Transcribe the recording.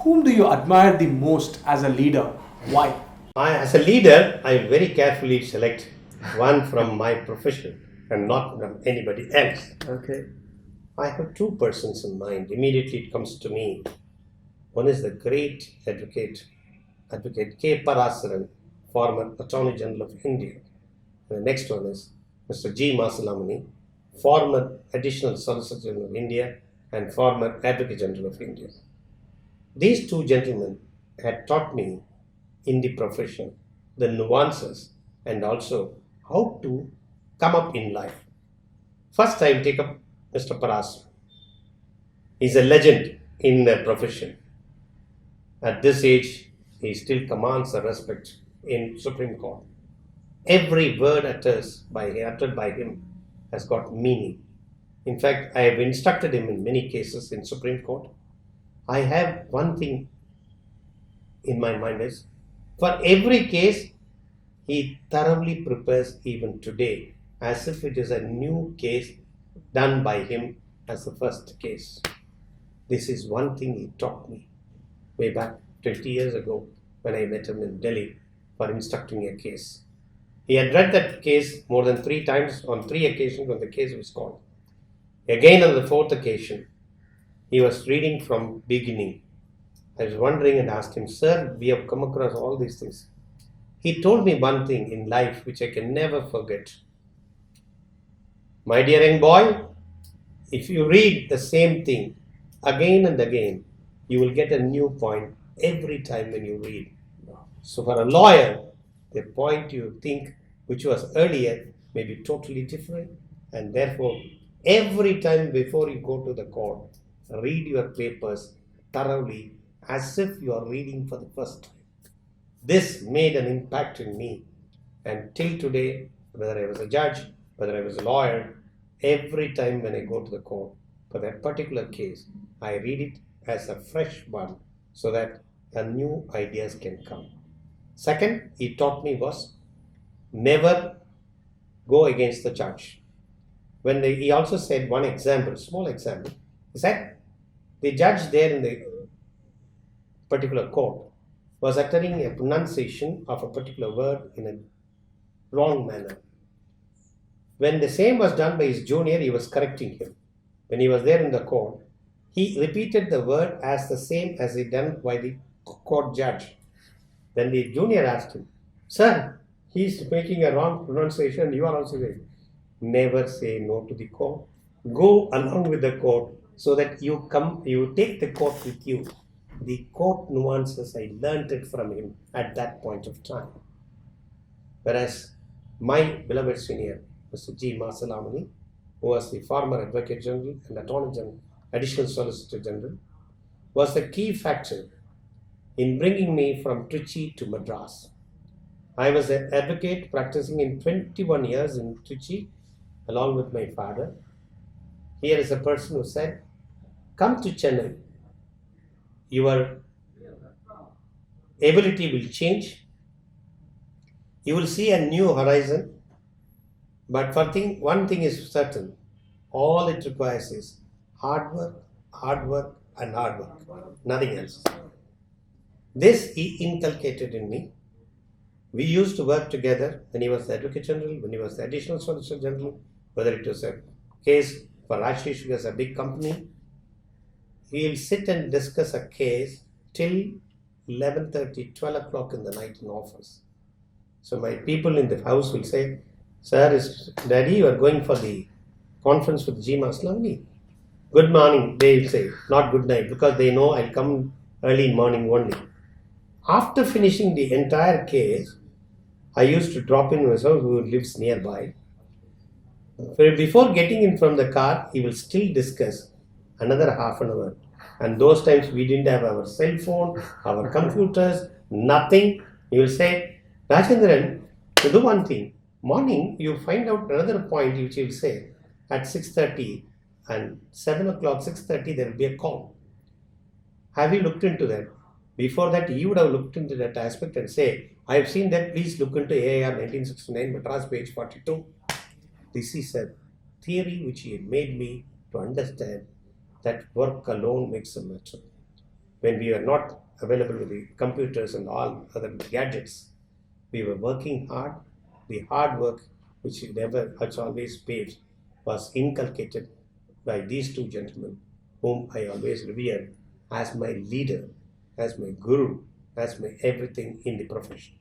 Whom do you admire the most as a leader? Why? As a leader, I very carefully select one from my profession and not from anybody else. Okay. I have two persons in mind. Immediately it comes to me. One is the great Advocate K. Parasaran, former Attorney General of India. And the next one is Mr. G. Masalamani, former Additional Solicitor General of India and former Advocate General of India. These two gentlemen had taught me in the profession the nuances and also how to come up in life. First, I will take up Mr. Paras. He's a legend in the profession. At this age, he still commands the respect in Supreme Court. Every word uttered by him has got meaning. In fact, I have instructed him in many cases in Supreme Court. I have one thing in my mind is, for every case, he thoroughly prepares even today as if it is a new case done by him as the first case. This is one thing he taught me way back 20 years ago when I met him in Delhi for instructing a case. He had read that case more than 3 times on 3 occasions when the case was called. Again on the 4th occasion, he was reading from beginning. I was wondering and asked him, "Sir, we have come across all these things." He told me one thing in life which I can never forget. "My dear young boy, if you read the same thing again and again, you will get a new point every time when you read. So for a lawyer, the point you think which was earlier may be totally different, and therefore every time before you go to the court, read your papers thoroughly as if you are reading for the first time." This made an impact in me, and till today, whether I was a judge, whether I was a lawyer, every time when I go to the court for that particular case, I read it as a fresh one so that new ideas can come. Second, he taught me was never go against the judge. He also said one example, small example. He said the judge there in the particular court was uttering a pronunciation of a particular word in a wrong manner. When the same was done by his junior, he was correcting him. When he was there in the court, he repeated the word as the same as he done by the court judge. Then the junior asked him, "Sir, he is making a wrong pronunciation, you are also saying." Never say no to the court. Go along with the court so that you take the court with you. The court nuances, I learnt it from him at that point of time. Whereas my beloved senior, Mr. G. Masalamani, who was the former Advocate General and Attorney General, Additional Solicitor General, was the key factor in bringing me from Trichy to Madras. I was an advocate practicing in 21 years in Trichy along with my father. Here is a person who said, "Come to Chennai. Your ability will change. You will see a new horizon. But one thing is certain. All it requires is hard work, and hard work. Nothing else." This he inculcated in me. We used to work together when he was the Advocate General, when he was the Additional Solicitor General, whether it was a case for Ashish, who has a big company. He will sit and discuss a case till 11:30, 12 o'clock in the night in office. So my people in the house will say, "Sir, Daddy, you are going for the conference with G. Masalamani. Good morning," they will say, not good night, because they know I'll come early morning only. After finishing the entire case, I used to drop in myself, who lives nearby. Before getting in from the car, he will still discuss another half an hour. And those times we didn't have our cell phone, our computers, nothing. He will say, "Rajendran, to do one thing. Morning, you find out another point which he will say at 6:30 and 7 o'clock, 6:30, there will be a call. Have you looked into that?" Before that, he would have looked into that aspect and say, "I have seen that, please look into AIR 1969, Madras page 42. This is a theory which he had made me to understand that work alone makes a matter. When we were not available with the computers and all other gadgets, we were working hard. The hard work, which always pays, was inculcated by these two gentlemen, whom I always revere as my leader, as my guru, as my everything in the profession.